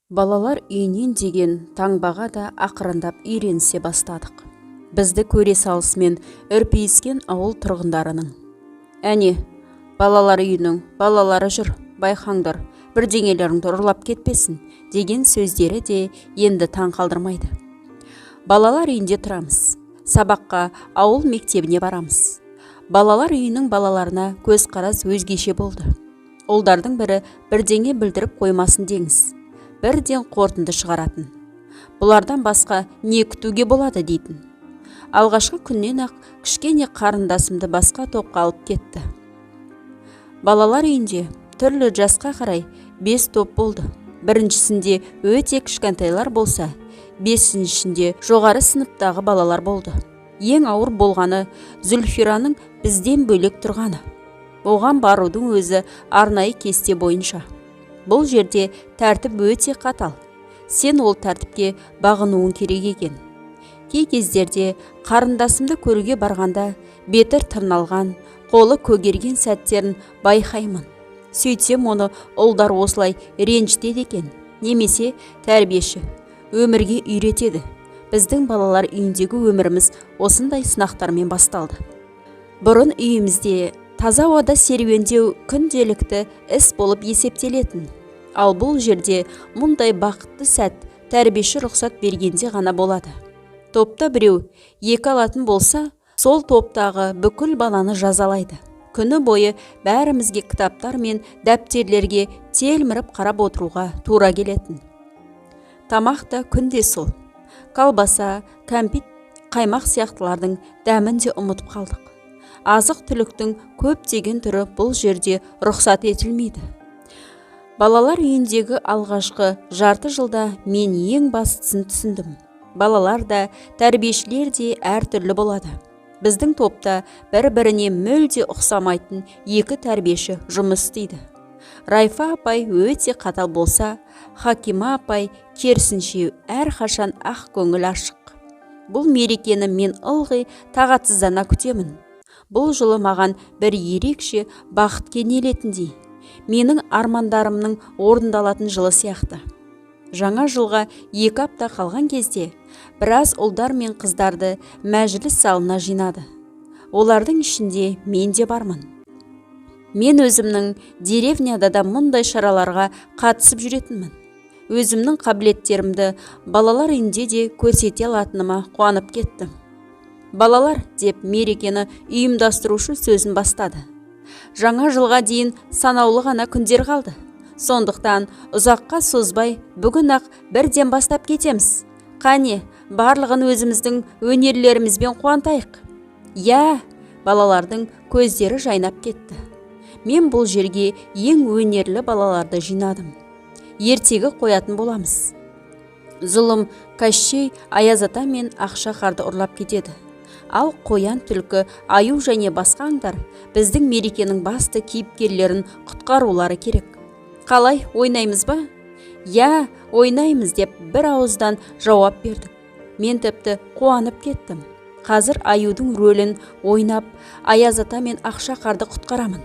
Балалар үйінен деген таңбаға да ақырындап үйренісе бастадық. Бізді көре салысымен үрпейіскен ауыл тұрғындарының: «Әне, балалар үйінің балалары жүр, байқаңдар, бірдеңелеріңді ұрлап кетпесін» деген сөздері де енді таң қалдырмайды. Балалар үйінде тұрамыз, сабаққа ауыл мектебіне барамыз. Балалар үйінің балаларына көзқарас өзгеше болды. Ұлдардың бірі бірдеңе білдіріп қоймасын деңіз, бірден қорытынды шығаратын. Бұлардан басқа не күтуге болады дейтін. Алғашқы күннен ақ кішкене қарындасымды басқа топқа алып кетті. Балалар үйінде түрлі жасқа қарай 5 топ болды. Біріншісінде өте кішкентайлар болса, бесіншісінде жоғары сыныптағы балалар болды. Ең ауыр болғаны Зүлфираның бізден бөлек тұрғаны. Оған барудың өзі арнайы кесте бойынша. Бұл жерде тәртіп өте қатал. Сен ол тәртіпке бағынуың керек екен. Кей кездерде қарындасымды көруге барғанда бетір тырналған, қолы көгерген сәттерін байқаймын. Сөйтсем оны ұлдар осылай ренжітеді екен, немесе тәрбиеші өмірге үйретеді. Біздің балалар үйіндегі өміріміз осындай сынақтармен басталды. Бұрын үйімізде таза ауада серуендеу күнделікті іс болып есептелетін. Ал бұл жерде мұндай бақытты сәт тәрбиеші рұқсат бергенде ғана болады. Топта біреу 2 алатын болса, сол топтағы бүкіл баланы жазалайды. Күні бойы бәрімізге кітаптар мен дәптерлерге телміріп қарап отыруға тура келетін. Тамақ та күнде сол. Колбаса, кәмпит, қаймақ сияқтылардың дәмін де ұмытып қалдық. Азық түліктің көптеген түрі бұл жерде рұқсат етілмейді. Балалар үйіндегі алғашқы жарты жылда мен ең бастысын түсіндім. Балалар да, тәрбиешілер де әртүрлі болады. Біздің топта бір-біріне мүлде ұқсамайтын 2 тәрбиеші жұмыс істейді. Райфа апай өте қатал болса, Хакима апай керісінше әрқашан ақ көңіл ашық. Бұл мерекені мен ылғи тағатсыздана күтемін. Бұл жылы маған бір ерекше бақыт кенелетіндей, менің армандарымның орындалатын жылы сияқты. Жаңа жылға 2 апта қалған кезде біраз ұлдар мен қыздарды мәжіліс залына жинады. Олардың ішінде мен де бармын. Мен өзімнің деревняда да мұндай шараларға қатысып жүретінмін. Өзімнің қабілеттерімді балалар үйінде де көрсете алатыныма қуанып кеттім. «Балалар», деп мерекені ұйымдастырушы сөзін бастады. «Жаңа жылға дейін санаулы ғана күндер қалды. Сондықтан ұзаққа созбай бүгін ақ бірден бастап кетеміз. Қане, барлығын өзіміздің өнерлерімізбен қуантайық». «Я», балалардың көздері жайнап кетті. Мен бұл жерге ең өнерлі балаларды жинадым. Ертегі қоятын боламыз. Зұлым Кащей Аяз ата мен Ақшақарды ұрлап кетеді. Ал қоян, түлкі, аю және басқа аңдар біздің мерекенің басты кейіпкерлерін құтқарулары керек. «Қалай, ойнаймыз ба?» «Я, ойнаймыз» деп бір ауыздан жауап бердік. Мен тіпті қуанып кеттім. Қазір аюдың рөлін ойнап, Аяз ата мен Ақшақарды құтқарамын.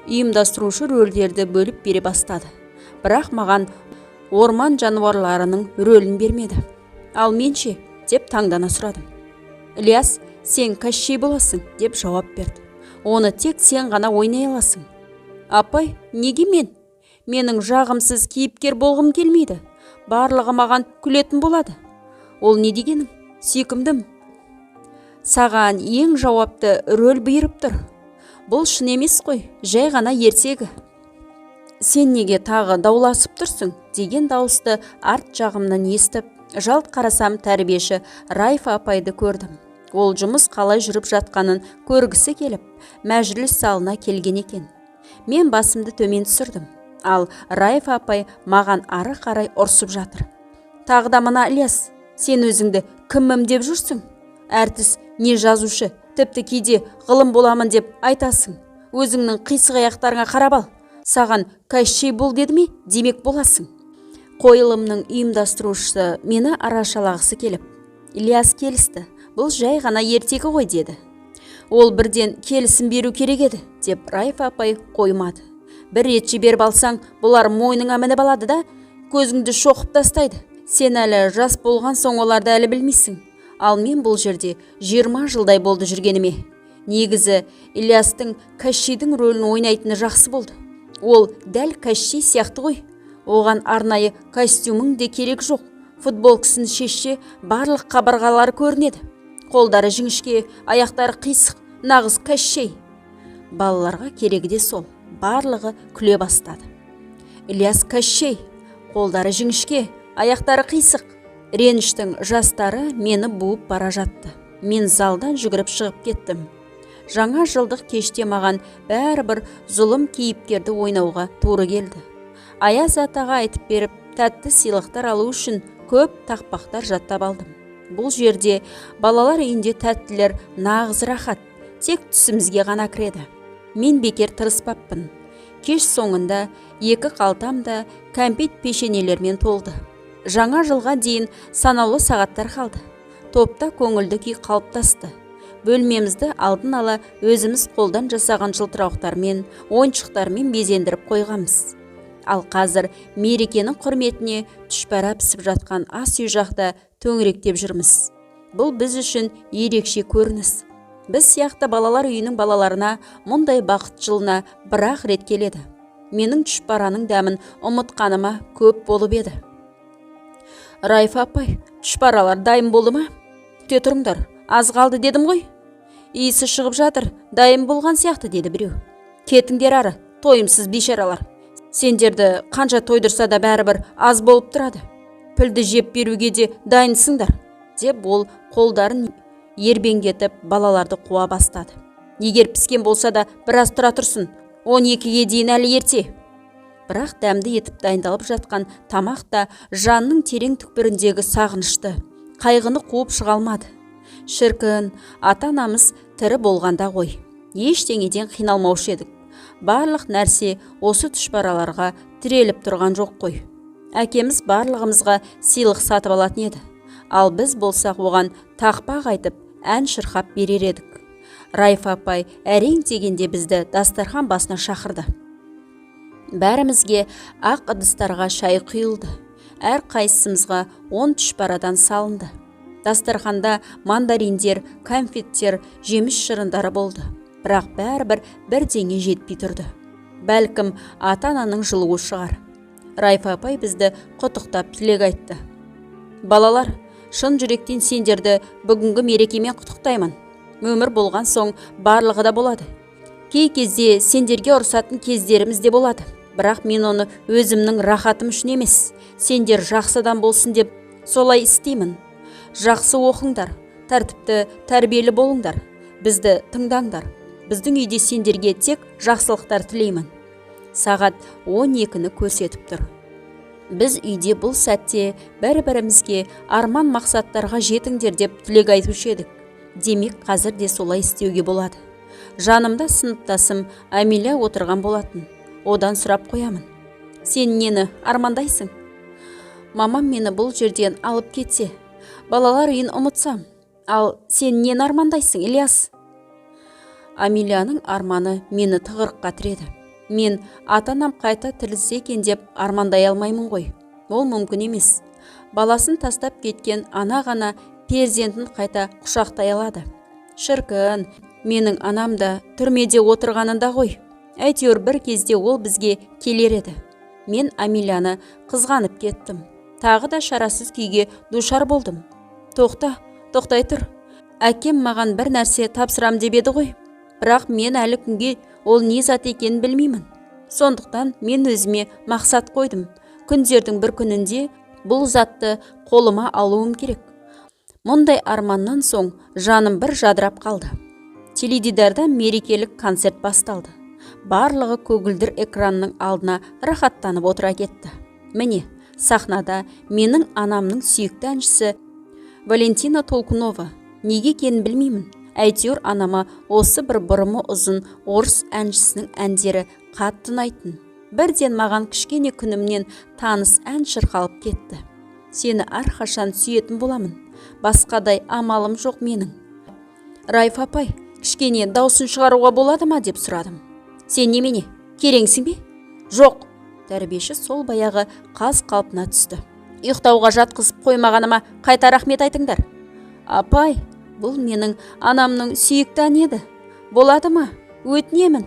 Ұйымдастырушы рөлдерді бөліп бере бастады. Бірақ маған орман жануарларының рөлін бермеді. «Ал менше?» деп таңдана сұрадым. «Ілияс, сен Кащей боласың» деп жауап берді. «Оны тек сен ғана ойнай аласың». «Апай, неге мен? Менің жағымсыз кейіпкер болғым келмейді. Барлығы маған күлетін болады». «Ол не дегенің? Сүйкімдім. Саған ең жауапты рөл бұйырып тұр. Бұл шын емес қой, жай ғана ертегі». «Сен неге тағы дауласып тұрсың?» деген дауысты арт жағымнан естіп, жалт қарасам тәрбиеші Райфа апайды көрдім. Ол жұмыс қалай жүріп жатқанын көргісі келіп, мәжіліс залына келген екен. Мен басымды төмен түсірдім, ал Райфа апай маған ары қарай ұрсып жатыр. «Тағы да мына Ілияс, сен өзіңді кіммін деп жүрсің? Әртіс не жазушы, тіпті кейде ғылым боламын деп айтасың. Өзіңнің қисық аяқтарыңа қарап ал. Саған Кащей бол деді ме, демек боласың». Қойылымның ұйымдастырушысы мені арашалағысы келіп: «Ілияс келісті, бұл жай ғана ертегі ғой» деді. «Ол бірден келісім беру керек еді» деп Райфа апай қоймады. «Бір рет жіберіп алсаң, бұлар мойныңа мініп алады да көзіңді шоқып тастайды. Сен әлі жас болған соң оларды әлі білмейсің. Ал мен бұл жерде 20 жылдай болды жүргеніме. Негізі Ильястың Кащидің рөлін ойнайтыны жақсы болды. Ол дәл Кащи сияқты ғой. Оған арнайы костюмің де керек жоқ. Футболкасын шешсе барлық қабырғалары көрінеді. Қолдары жіңішке, аяқтары қисық, нағыз Кащей. Балаларға керегі де сол. Барлығы күле бастады. Ильяс Кащей, қолдары жіңішке, аяқтары қисық. Реніштің жастары мені буып бара жатты. Мен залдан жүгіріп шығып кеттім. Жаңа жылдық кеште маған бәрібір зұлым кейіпкерді ойнауға тура келді. Аяз атаға айтып беріп, тәтті сыйлықтар алу үшін көп тақпақтар жаттап алдым. Бұл жерде балалар үйінде тәттілер нағыз рахат, тек түсімізге ғана кіреді. Мен бекер тырыспаппын. Кеш соңында 2 қалтам да кәмпит пешенелермен толды. Жаңа жылға дейін санаулы сағаттар қалды. Топта көңілді күй қалыптасты. Бөлмемізді алдын ала өзіміз қолдан жасаған жылтырауықтармен, ойыншықтармен безендіріп қойғанбыз. Ал қазір мерекенің құрметіне түшпәрә пісіп жатқан ас үй жақта төңіректеп жүрміз. Бұл біз үшін ерекше көрініс. Біз сияқты балалар үйінің балаларына мұндай бақыт жылына бір-ақ рет келеді. Менің түшпараның дәмін ұмытқаныма көп болып еді. Райфа апай, түшпаралар дайын болды ма? Күте тұрыңдар, аз қалды дедім ғой. Иісі шығып жатыр, дайын болған сияқты деді біреу. Кетіңдер ары, тойымсыз бейшаралар. Сендерді қанша тойдырса да бәрібір аз болып тұрады. Пілді жеп беруге де дайынсыңдар, деп ол қолдарын ербеңдетіп балаларды қуа бастады. Егер піскен болса да біраз тұра тұрсын, 12-ге дейін әлі ерте. Бірақ дәмді етіп дайындалып жатқан тамақ та жанның терең түкпіріндегі сағынышты, қайғыны қуып шыға алмады. Шіркін, ата-анамыз тірі болғанда ғой. Ештеңеден қиналмаушы едік. Барлық нәрсе осы түшпараларға тіреліп тұрған жоқ қой. Әкеміз барлығымызға сыйлық сатып алатын еді. Ал біз болсақ оған тақпақ айтып, ән шырқап берер едік. Райфа апай әрең дегенде бізді дастархан басына шақырды. Бәрімізге ақ ыдыстарға шай құйылды. Әр қайсымызға 10 түшпарадан салынды. Дастарханда мандариндер, конфеттер, жеміс шырындары болды. Бірақ бәрібір бірдеңе жетпей тұрды. Бәлкім ата-ананың жылуы шығар. Райфа апай бізді құттықтап тілек айтты. Балалар, шын жүректен сендерді бүгінгі мерекемен құттықтаймын. Өмір болған соң барлығы да болады. Кей кезде сендерге ұрсатын кездеріміз де болады. Бірақ мен оны өзімнің рахатым үшін емес, сендер жақсыдан болсын деп солай істеймін. Жақсы оқыңдар, тәртіпті, тәрбиелі болыңдар. Бізді тыңдаңдар. Біздің үйде сендерге тек жақсылықтар тілеймін. Сағат 12-ні көрсетіп тұр. Біз үйде бұл сәтте бір-бірімізге арман мақсаттарға жетіңдер деп тілек айтушы едік. Демек, қазір де солай істеуге болады. Жанымда сыныптасым Амиля отырған болатын. Одан сұрап қоямын. Сен нені армандайсың? Мамам мені бұл жерден алып кетсе, балалар үйін ұмытсам. Ал сен нені армандайсың, Ильяс? Амилияның арманы мені тығырыққа тіреді. Мен ата-анам қайта тірілсе екен деп армандай алмаймын ғой. Ол мүмкін емес. Баласын тастап кеткен ана ғана перзентін қайта құшақтай алады. Шіркін, менің анам да түрмеде отырғанында ғой. Әйтеуір бір кезде ол бізге келер еді. Мен Амилияны қызғанып кеттім. Тағы да шарасыз күйге душар болдым. Тоқтай тұр. Әкем маған бір нәрсе тапсырам деп еді ғой. Бірақ мен әлі күнге ол не зат екенін білмеймін. Сондықтан мен өзіме мақсат қойдым. Күндердің бір күнінде бұл затты қолыма алуым керек. Мұндай арманнан соң жаным бір жадырап қалды. Теледидарда мерекелік концерт басталды. Барлығы көгілдір экранның алдына рахаттанып отыра кетті. Міне, сахнада менің анамның сүйікті әншісі Валентина Толкунова. Неге екенін білмеймін. Әйтеуір анама осы бір бұрымы ұзын орыс әншісінің әндері қатты ұнайтын. Бірден маған кішкене күнімнен таныс ән шырқалып кетті. Сені әрқашан сүйетін боламын. Басқадай амалым жоқ менің. Райфа апай, кішкене даусын шығаруға болады ма деп сұрадым. Сен немене, кереңсің бе? Жоқ, Тәрбиеші сол баяғы қаз қалпына түсті. Ұйықтауға жатқызып қоймағаныма қайта рахмет айтыңдар. Апай, бұл менің анамның сүйікті әні еді. Болады ма? Өтінемін.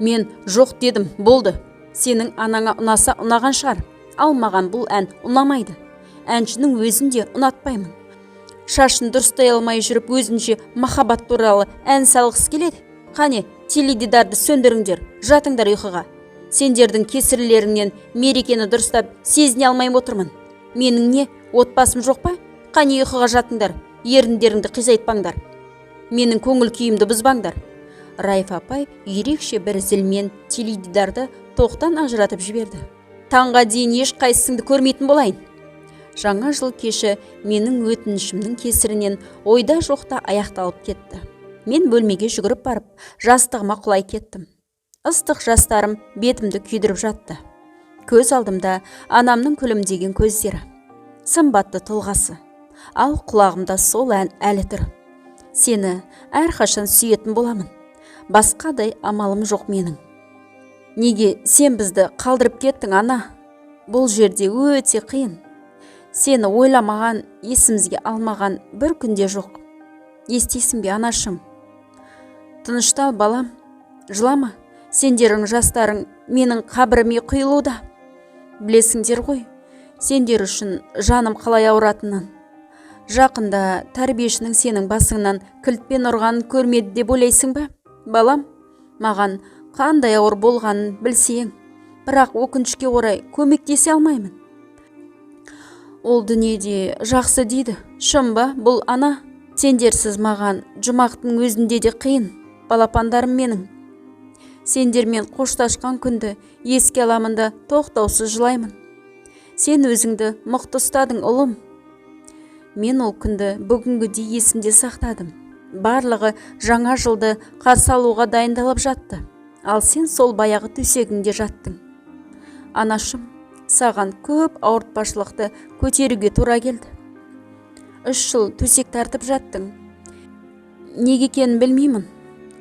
Мен жоқ дедім, болды. Сенің анаңа ұнаса ұнаған шығар. Ал маған бұл ән ұнамайды. Әншінің өзін де ұнатпаймын. Шашын дұрыстай алмай жүріп өзінше махаббат туралы ән салғысы келеді. Қане, теледидарды сөндіріңдер, жатыңдар ұйқыға. Сендердің кесірлеріңнен мерекені дұрыстап сезіне алмаймын отырмын. Менің не, отбасым жоқ па? Қане ұйқыға жатыңдар, еріндеріңді қизайтпаңдар. Менің көңіл күйімді бұзбаңдар. Раиф апай ерекше бір зілмен теледидарды тоқтан ажыратып жіберді. Таңға дейін еш қайсыңды көрмейтін болайын. Жаңа жыл кеші менің өтінішімнің кесірінен ойда жоқта аяқталып кетті. Мен бөлмеге жүгіріп барып, жастығыма құлай кеттім. Ыстық жастарым бетімді күйдіріп жатты. Көз алдымда анамның күлімдеген көздері, сымбатты тұлғасы. Ал құлағымда сол ән әлі тұр. Сені әрқашан сүйетін боламын. Басқадай амалым жоқ менің. Неге сен бізді қалдырып кеттің, ана? Бұл жерде өте қиын. Сені ойламаған, есімізге алмаған бір күнде жоқ. Естисің бе, анашым? Тыныштал, балам, жылама. Сендерің жастарың менің қабіріме құйылуда. Білесіңдер ғой, сендер үшін жаным қалай ауыратынын. Жақында тәрбиешінің сенің басыңнан кілтпен ұрғанын көрмеді деп ойлайсың ба? Балам, маған қандай ауыр болғанын білсең, бірақ өкінішке орай көмектесе алмаймын. Ол дүниеде жақсы дейді, шын ба бұл, ана? Сендерсіз маған жұмақтың өзінде де қиын, балапандарым менің. Сендермен қоштасқан күнді еске аламын да тоқтаусыз жылаймын. Сен өзіңді мықты ұстадың, ұлым. Мен ол күнді бүгінгідей есімде сақтадым. Барлығы жаңа жылды қарсы алуға дайындалып жатты. Ал сен сол баяғы төсегіңде жаттың. Анашым, саған көп ауыртпашылықты көтеруге тура келді. 3 жыл төсек тартып жаттың. Неге екенін білмеймін.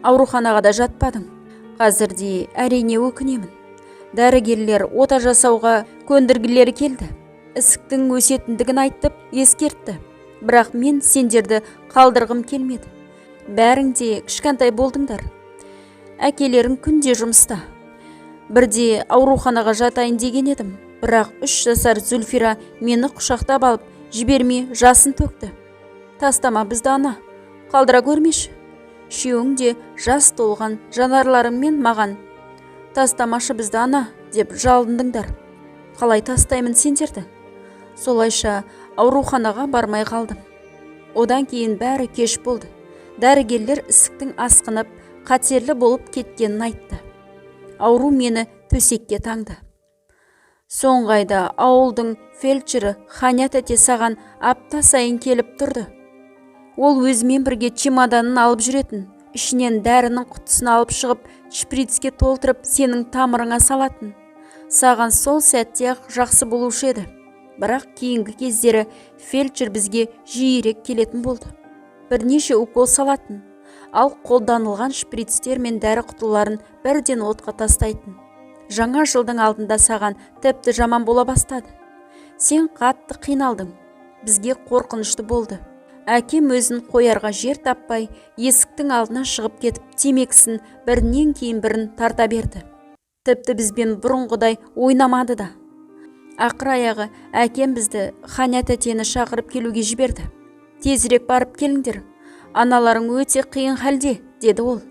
Ауруханаға да жатпадың. Қазірде әрине өкінемін. Дәрігерлер ота жасауға көндіргілері келді. Ісіктің өсетіндігін айтып ескертті. Бірақ мен сендерді қалдырғым келмеді. Бәрің де кішкентай болдыңдар. Әкелерің күнде жұмыста. Бірде ауруханаға жатайын деген едім. Бірақ 3 жасар Зүлфира мені құшақтап алып, жібермей жасын төкті. Тастама бізді, ана, қалдыра көрмеші. Үшеуің де жас толған жанарларыңмен маған тастамашы бізді, ана, деп жалындыңдар. Қалай тастаймын сендерді? Солайша ауруханаға бармай қалдым. Одан кейін бәрі кеш болды. Дәрігерлер ісіктің асқынып, қатерлі болып кеткенін айтты. Ауру мені төсекке таңды. Соңғайда ауылдың фельдшері Ханя тәте саған апта сайын келіп тұрды. Ол өзімен бірге чемоданын алып жүретін, ішінен дәрінің құтысын алып шығып, шприцке толтырып, сенің тамырыңа салатын. Саған сол сәтте-ақ жақсы болушы еді. Бірақ кейінгі кездері фельдшер бізге жиірек келетін болды. Бірнеше укол салатын, ал қолданылған шприцтер мен дәрі құтыларын бірден отқа тастайтын. Жаңа жылдың алдында саған тіпті жаман бола бастады. Сен қатты қиналдың. Бізге қорқынышты болды. Әкем өзін қоярға жер таппай, есіктің алдына шығып кетіп, темекісін бірінен кейін бірін тарта берді. Тіпті бізбен бұрынғыдай ойнамады да. Ақыр аяғы әкем бізді Ханя тәтені шақырып келуге жіберді. Тезірек барып келіңдер. Аналарың өте қиын халде, деді ол.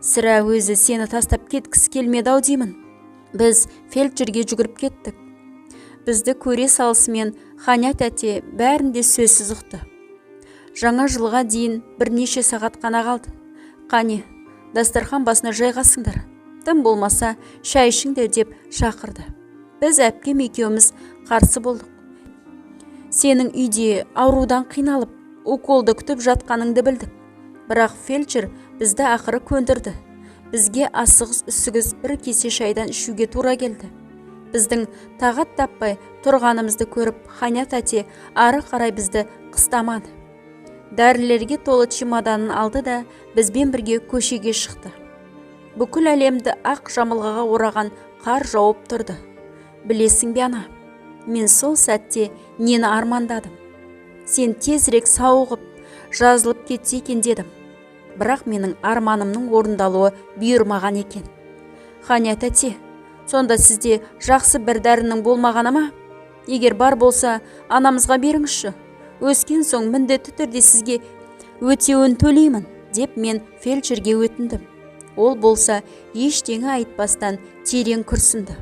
Сірә өзі сені тастап кеткісі келмеді-ау деймін. Біз фельдшерге жүгіріп кеттік. Бізді көре салысымен Ханя тәте бәрінде сөзсіз ұқты. Жаңа жылға дейін бірнеше сағат қана қалды. Қане, дастархан басына жайғасыңдар. Тым болмаса шай ішіңдер деп шақырды. Біз әпкем екеуміз қарсы болдық. Сенің үйде аурудан қиналып, уколды күтіп жатқаныңды білдік. Бірақ фельдшер бізді ақыры көндірді. Бізге асығыс-үсігіз бір кесе шайдан ішуге тура келді. Біздің тағат таппай тұрғанымызды көріп, Ханя тәте ары қарай бізді қыстамады. Дәрілерге толы чемоданын алды да бізбен бірге көшеге шықты. Бүкіл әлемді ақ жамылғаға ораған қар жауып тұрды. Білесің бе ана, мен сол сәтте нені армандадым? Сен тезірек сауығып, жазылып кетсе екен дедім. Бірақ менің арманымның орындалуы бұйырмаған екен. Ханя тәте, сонда сізде жақсы бір дәрінің болмағаны ма? Егер бар болса, анамызға беріңізші. Өскен соң міндетті түрде сізге өтеуін төлеймін, деп мен фельдшерге өтіндім. Ол болса ештеңе айтпастан терең күрсінді.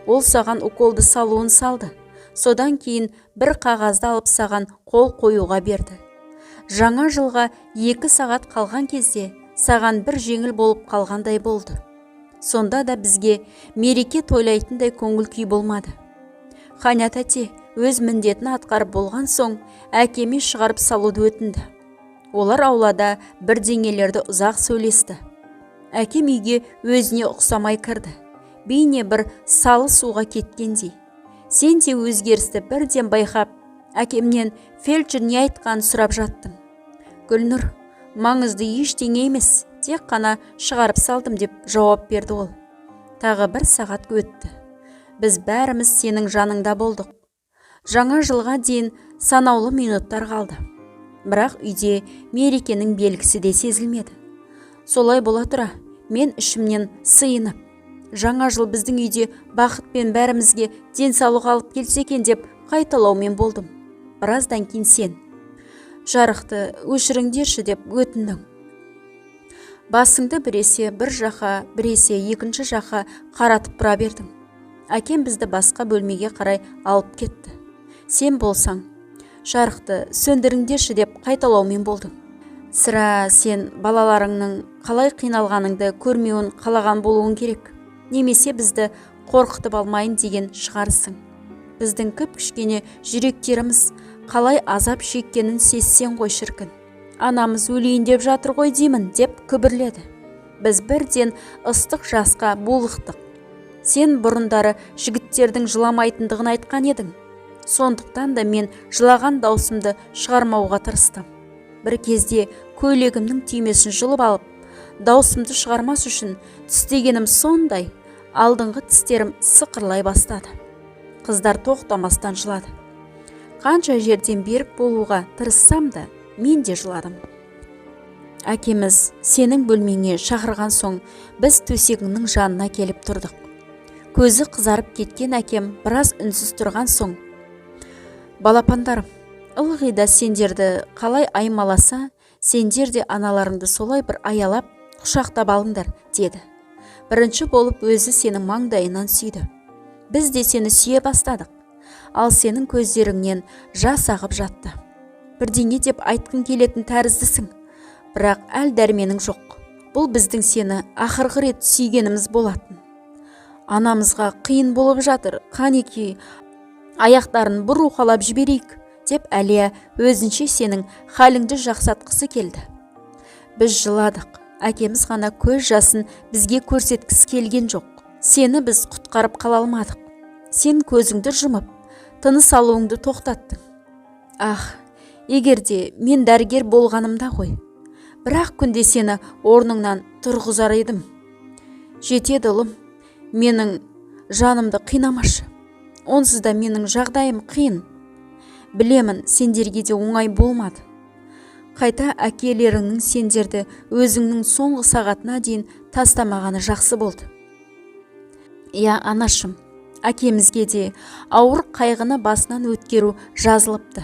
Ол саған уколды салуын салды. Содан кейін бір қағазды алып саған қол қоюға берді. Жаңа жылға 2 сағат қалған кезде саған бір жеңіл болып қалғандай болды. Сонда да бізге мереке тойлайтындай көңіл күй болмады. Ханя тәте өз міндетін атқарып болған соң әкеме шығарып салуды өтінді. Олар аулада бірдеңелерді ұзақ сөйлесті. Әкем үйге өзіне ұқсамай кірді. Бейне бір салы суға кеткендей. Сен де өзгерісті бірден байқап, әкемнен фельдшер не айтқанын сұрап жаттың. Гүлнұр, маңызды ештеңе емес, тек қана шығарып салдым деп жауап берді ол. Тағы 1 сағат өтті. Біз бәріміз сенің жаныңда болдық. Жаңа жылға дейін санаулы минуттар қалды. Бірақ үйде мерекенің белгісі де сезілмеді. Солай бола тұра, мен ішімнен сыйынып, жаңа жыл біздің үйде бақытпен бәрімізге денсаулық алып келсе екен деп қайталаумен болдым. Біраздан кейін сен жарықты өшіріңдерші деп өтіндің. Басыңды біресе бір жаққа, біресе екінші жаққа қаратып тұра бердің. Әкем бізді басқа бөлмеге қарай алып кетті. Сен болсаң, жарықты сөндіріңдерші деп қайталаумен болдың. Сірә сен балаларыңның қалай қиналғаныңды көрмеуін қалаған болуың керек. Немесе бізді қорқытып алмайын деген шығарсың. Біздің кіп-кішкене жүректеріміз қалай азап шеккенін сезсең ғой шіркін. Анамыз өлейін деп жатыр ғой деймін деп күбірледі. Біз бірден ыстық жасқа булықтық. Сен бұрындары жігіттердің жыламайтындығын айтқан едің. Сондықтан да мен жылаған даусымды шығармауға тырыстым. Бір кезде көйлегімнің түймесін жұлып алып, даусымды шығармас үшін тістегенім сондай, алдыңғы тістерім сықырлай бастады. Қыздар тоқтамастан жылады. Қанша жерден берік болуға тырыссам да, мен де жыладым. Әкеміз сенің бөлмеңе шақырған соң, біз төсегіңнің жанына келіп тұрдық. Көзі қызарып кеткен әкем біраз үнсіз тұрған соң, балапандарым, ылғи да сендерді қалай аймаласа, сендер де аналарыңды солай бір аялап, құшақтап алыңдар, деді. Бірінші болып өзі сенің маңдайынан сүйді. Біз де сені сүйе бастадық. Ал сенің көздеріңнен жас ағып жатты. Бірдеңе деп айтқың келетін тәріздісің. Бірақ әл дәрменің жоқ. Бұл біздің сені ақырғы рет сүйгеніміз болатын. Анамызға қиын болып жатыр, қанеки аяқтарын бір уқалап жіберейік, деп Әлия өзінше сенің халіңді жақсатқысы келді. Біз жыладық. Әкеміз ғана көз жасын бізге көрсеткісі келген жоқ. Сені біз құтқарып қала алмадық. Сен көзіңді жұмып, тыныс алуыңды тоқтаттың. Егерде мен дәрігер болғанымда ғой. Бірақ күнде сені орныңнан тұрғызар едім. Жетеді ұлым, менің жанымды қинамашы. Онсыз да менің жағдайым қиын. Білемін, сендерге де оңай болмады. Қайта әкелеріңнің сендерді өзіңнің соңғы сағатына дейін тастамағаны жақсы болды. Анашым, әкемізге де ауыр қайғыны басынан өткеру жазылыпты.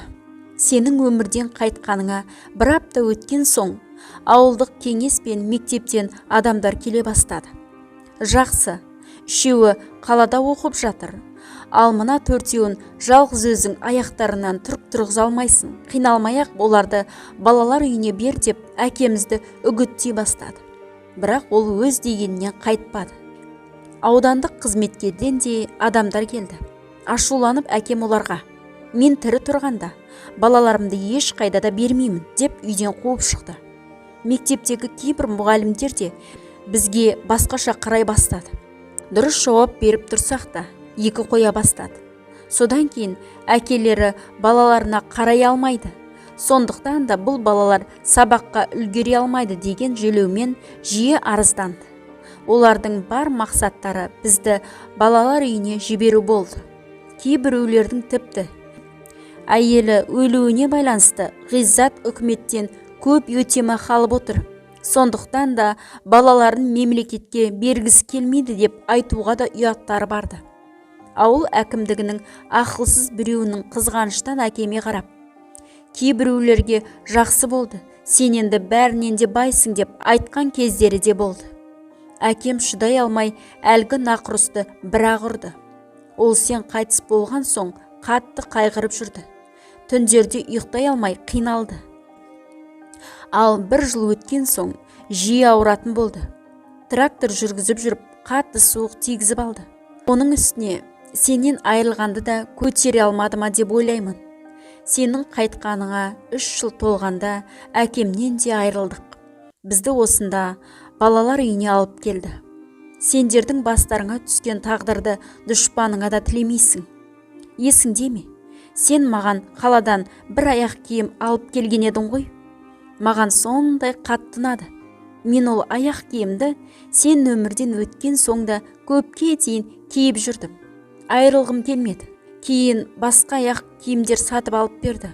Сенің өмірден қайтқаныңа 1 апта өткен соң, ауылдық кеңес пен мектептен адамдар келе бастады. Жақсы, 3-еуі қалада оқып жатыр. Ал мына 4-еуін жалғыз өзің аяқтарынан тұрғыза алмайсың. Қиналмай-ақ оларды балалар үйіне бер деп әкемізді үгіттей бастады. Бірақ ол өз дегенінен қайтпады. Аудандық қызметкерден де адамдар келді. Ашуланып әкем оларға: "Мен тірі тұрғанда балаларымды еш қайда да бермеймін" деп үйден қуып шықты. Мектептегі кейбір мұғалімдер де бізге басқаша қарай бастады. Дұрыс жауап беріп тұрсақ та, екі қоя бастады. Содан кейін әкелері балаларына қарай алмайды. Сондықтан да бұл балалар сабаққа үлгере алмайды деген желеумен жиі арызданды. Олардың бар мақсаттары бізді балалар үйіне жіберу болды. Кейбіреулердің тіпті әйелі өлуіне байланысты ғиззат үкіметтен көп өтемақы алып отыр. Сондықтан да балаларын мемлекетке бергісі келмейді деп айтуға да ұяттары барды. Ауыл әкімдігінің ақылсыз біреуінің қызғаныштан әкеме қарап, кейбіреулерге жақсы болды, сен енді бәрінен де байсың деп айтқан кездері де болды. Әкем шыдай алмай әлгі нақұрысты бір-ақ ұрды. Ол сен қайтыс болған соң қатты қайғырып жүрді. Түндерде ұйықтай алмай қиналды. Ал 1 жыл өткен соң жиі ауыратын болды. Трактор жүргізіп жүріп қатты суық тигізіп алды. Оның үстіне сенен айырылғанды да көтере алмады ма деп ойлаймын. Сенің қайтқаныңа 3 жыл толғанда әкемнен де айырылдық. Бізді осында балалар үйіне алып келді. Сендердің бастарыңа түскен тағдырды дұшпаныңа да тілемейсің. Есіңде ме? Сен маған қаладан 1 аяқ киім алып келген едің ғой. Маған сондай қатты ұнады. Мен ол аяқ киімді сен өмірден өткен соңда көпке дейін киіп жүрдім. Айырылғым келмеді. Кейін басқа аяқ киімдер сатып алып берді.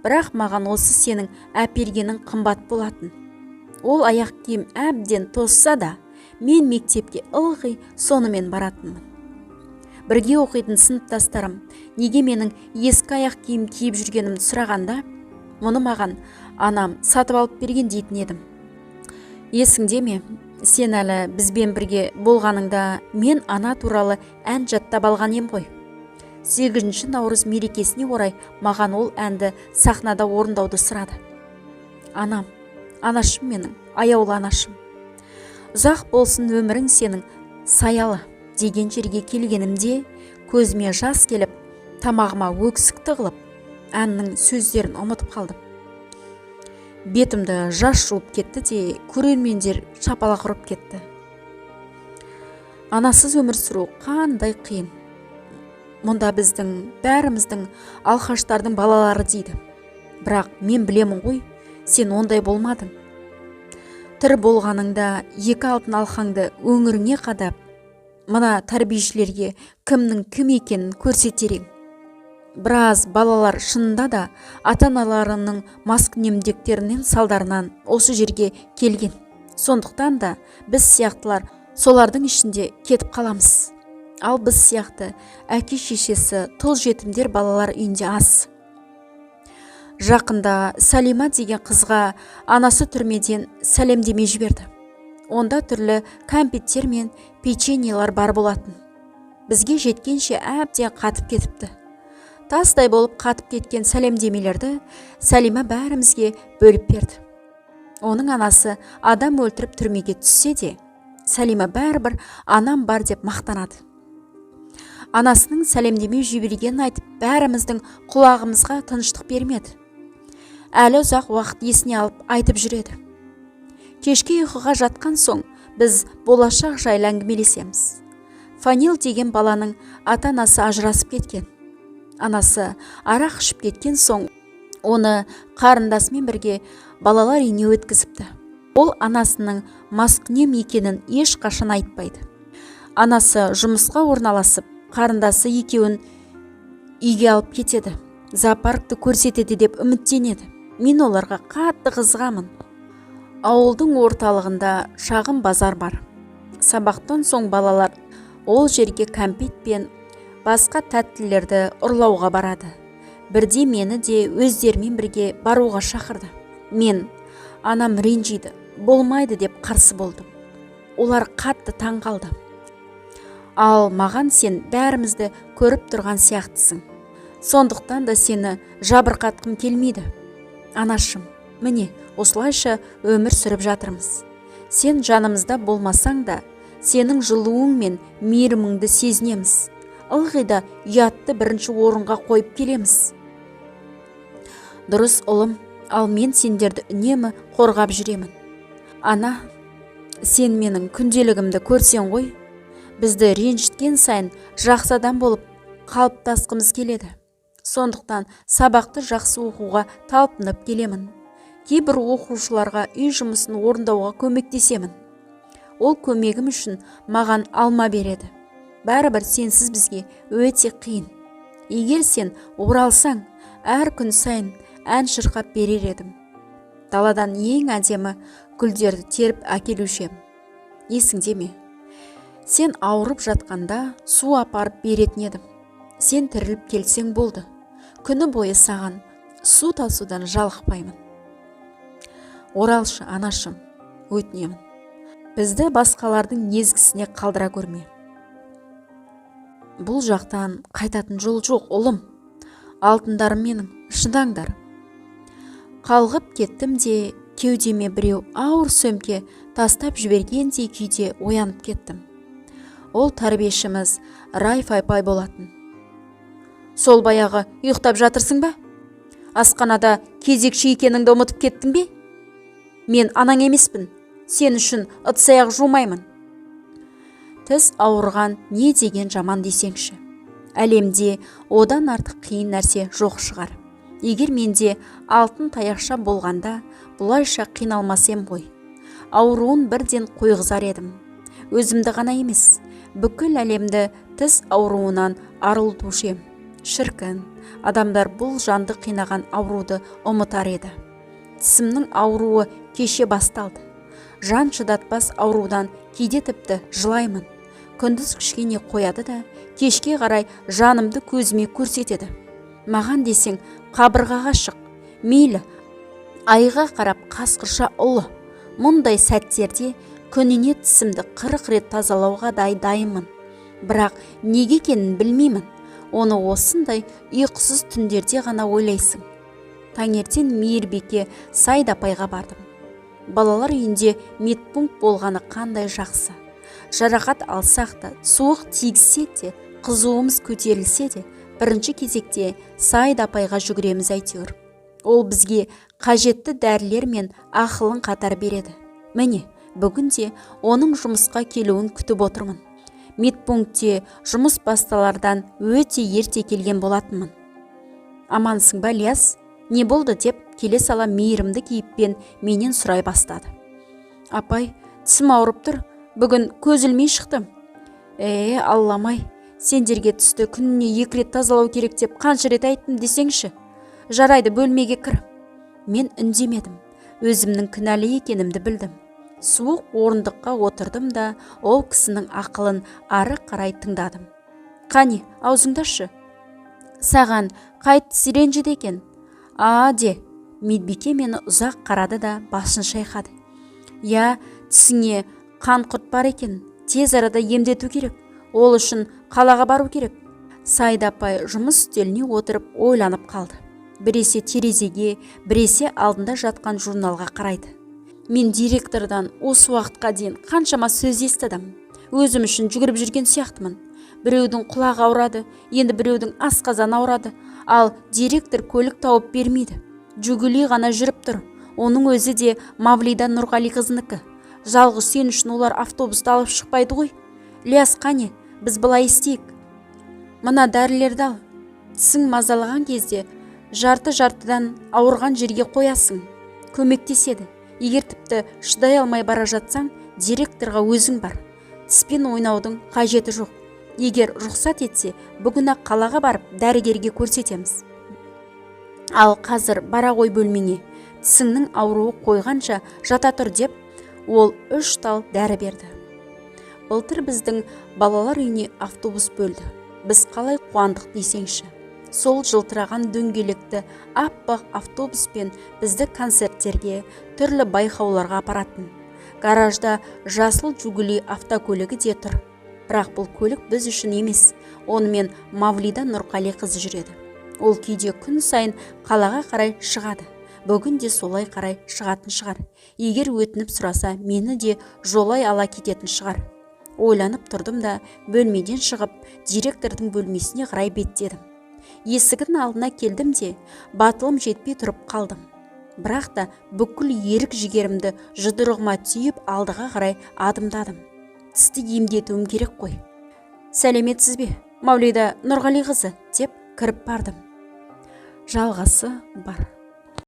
Бірақ маған осы сенің әпергенің қымбат болатын. Ол аяқ киім әбден тозса да, мен мектепке ылғи сонымен баратынмын. Бірге оқитын сыныптастарым неге менің ескі аяқ киім киіп жүргенімді сұрағанда, мұны маған анам сатып алып берген дейтін едім. Есіңде ме? Сен әлі бізбен бірге болғаныңда мен ана туралы ән жаттап алған ем ғой. 8 наурыз мерекесіне орай маған ол әнді сахнада орындауды сұрады. Анам, анашым менің, аяулы анашым. Ұзақ болсын өмірің сенің саялы деген жерге келгенімде көзіме жас келіп, тамағыма өксік тығылып, әннің сөздерін ұмытып қалдым. Бетімді жас жуып кетті де көрермендер шапалақ ұрып кетті. Анасыз өмір сүру қандай қиын. Мұнда біздің бәріміздің алқаштардың балалары дейді. Бірақ мен білемін ғой, сен ондай болмадың. Тірі болғаныңда 2 алтын алқаңды өңіріңе қадап, мына тәрбиешілерге кімнің кім екенін көрсетерең. Біраз балалар шынында да ата-аналарының маскүнемдіктерінің салдарынан осы жерге келген. Сондықтан да біз сияқтылар солардың ішінде кетіп қаламыз. Ал біз сияқты әке-шешесі тұл жетімдер балалар үйінде аз. Жақында Салима деген қызға анасы түрмеден сәлемдеме жіберді. Онда түрлі кәмпиттер мен печеньелар бар болатын. Бізге жеткенше әбден қатып кетіпті. Тастай болып қатып кеткен сәлемдемелерді Салима бәрімізге бөліп берді. Оның анасы адам өлтіріп түрмеге түссе де, Салима бәрібір анам бар деп мақтанады. Анасының сәлемдеме жібергенін айтып, бәріміздің құлағымызға тыныштық бермеді. Әлі ұзақ уақыт есіне алып айтып жүреді. Кешке ұйқыға жатқан соң біз болашақ жайлы әңгімелесеміз. Фанил деген баланың ата-анасы ажырасып кеткен. Анасы арақ ішіп кеткен соң оны қарындасымен бірге балалар үйіне өткізіпті. Ол анасының маскүнем екенін ешқашан айтпайды. Анасы жұмысқа орналасып, қарындасы екеуін үйге алып кетеді. Зоопаркты көрсетеді деп үміттенеді. Мен оларға қатты қызығамын. Ауылдың орталығында шағын базар бар. Сабақтан соң балалар ол жерге кәмпит пен басқа тәттілерді ұрлауға барады. Бірде мені де өздерімен бірге баруға шақырды. Мен, анам ренжиді, болмайды деп қарсы болдым. Олар қатты таң қалды. Ал маған сен бәрімізді көріп тұрған сияқтысың. Сондықтан да сені жабырқатқым келмейді. Анашым, міне, осылайша өмір сүріп жатырмыз. Сен жанымызда болмасаң да, сенің жылуың мен мейіріміңді сезінеміз. Ылғи да ұятты бірінші орынға қойып келеміз. Дұрыс ұлым, ал мен сендерді үнемі қорғап жүремін. Ана, сен менің күнделігімді көрсең ғой, бізді ренжіткен сайын жақсы адам болып қалыптасқымыз келеді. Сондықтан сабақты жақсы оқуға талпынып келемін. Кейбір оқушыларға үй жұмысын орындауға көмектесемін. ол көмегім үшін маған алма береді. Бәрібір сенсіз бізге өте қиын. Егер сен оралсаң, әр күн сайын ән шырқап берер едім. Даладан ең әдемі гүлдерді теріп әкелуші ем. Есіңде ме? Сен ауырып жатқанда су апарып беретін едім. Сен тіріліп келсең болды. Күні бойы саған су тасудан жалықпаймын. Оралшы, анашым, өтінемін. Бізді басқалардың езгісіне қалдыра көрме. Бұл жақтан қайтатын жол жоқ, ұлым. Алтындарым менің, шыдаңдар. Қалғып кеттім де, кеудеме біреу ауыр сөмке тастап жібергендей күйде оянып кеттім. Ол тәрбиешіміз Райф апай болатын. Сол баяғы ұйықтап жатырсың ба? Асханада кезекші екеніңді ұмытып кеттің бе? Мен анаң емеспін. Сен үшін ыдыс-аяқ жумаймын. Тіс ауырған не деген жаман десеңші. Әлемде одан артық қиын нәрсе жоқ шығар. Егер менде алтын таяқша болғанда, бұлайша қиналмасем ғой. Ауруын бірден қойғызар едім. Өзімді ғана емес, бүкіл әлемді тіс ауруынан арылтушы ем. Шіркін, адамдар бұл жанды қинаған ауруды ұмытар еді. Тісімнің ауруы кеше басталды. Жан шыдатпас аурудан кейде тіпті жылаймын. Күндіз кішкене қояды да, кешке қарай жанымды көзіме көрсетеді. Маған десең, қабырғаға шық. Мейлі, айға қарап қасқырша ұлы. Мұндай сәттерде күніне тісімді 40 рет тазалауға дайынмын. Бірақ неге екенін білмеймін. Оны осындай ұйқысыз түндерде ғана ойлайсың. Таңертең мейірбике Сайда апайға бардым. Балалар үйінде медпункт болғаны қандай жақсы. Жарақат алсақ та, суық тигізсе де, қызуымыз көтерілсе де, бірінші кезекте Сайда апайға жүгіреміз әйтеуір. Ол бізге қажетті дәрілер мен ақылын қатар береді. Міне, бүгінде оның жұмысқа келуін күтіп отырмын. Медпунктте жұмыс басталардан өте ерте келген болатынмын. Амансың ба, Ильяс? Не болды деп келе сала мейірімді кейіппен менен сұрай бастады. Апай, тісім ауырып тұр, бүгін көз ілмей шықтым. Алламай, сендерге тісті күніне 2 рет тазалау керек деп қанша рет айттым десеңші. Жарайды, бөлмеге кір. Мен үндемедім, өзімнің кінәлі екенімді білдім. Суық орындыққа отырдым да, ол кісінің ақылын ары қарай тыңдадым. Қане, аузыңды ашы. Саған қайт ренжіді екен? Де, медбике мені ұзақ қарады да басын шайқады. Я, тісіңе қан құрт бар екен, тез арада емдету керек. Ол үшін қалаға бару керек. Сайда апай жұмыс үстеліне отырып ойланып қалды. Біресе терезеге, біресе алдында жатқан журналға қарайды. Мен директордан осы уақытқа дейін қаншама сөз естідім. Өзім үшін жүгіріп жүрген сияқтымын. Біреудің құлағы ауырады, енді біреудің асқазаны ауырады, ал директор көлік тауып бермейді. Жүгілей ғана жүріп тұр. Оның өзі де Мавлида Нұрғали қызыныкі. Жалғыз сен үшін олар автобусты алып шықпайды ғой. Ильяс, қане, біз былай істейік. Мына дәрілерді ал. Тісің мазалаған кезде жарты-жартыдан ауырған жерге қоясың. Көмектеседі. Егер тіпті шыдай алмай бара жатсаң, директорға өзің бар. Тіспен ойнаудың қажеті жоқ. Егер рұқсат етсе, бүгін-ақ қалаға барып дәрігерге көрсетеміз. Ал қазір бара ғой бөлмеңе. Тісіңнің ауруы қойғанша жата тұр деп, ол 3 тал дәрі берді. Былтыр біздің балалар үйіне автобус бөлді. Біз қалай қуандық десеңші. Сол жылтыраған дөңгелекті аппақ автобуспен бізді концерттерге, түрлі байқауларға апаратын. Гаражда жасыл Жигули автокөлігі де тұр. Бірақ бұл көлік біз үшін емес. Онымен Мавлида Нұрғали қызы жүреді. Ол кейде күн сайын қалаға қарай шығады. Бүгін де солай қарай шығатын шығар. Егер өтініп сұраса, мені де жолай ала кететін шығар. Ойланып тұрдым да, бөлмеден шығып, директордың бөлмесіне қарай беттедім. Есігін алдына келдім де, батылым жетпей тұрып қалдым. Бірақ та бүкіл ерік жігерімді жұдырығыма түйіп алдыға қарай адымдадым. Тісті емдетуім керек қой. Сәлеметсіз бе, Мавлида Нұрғали қызы, деп кіріп бардым. Жалғасы бар.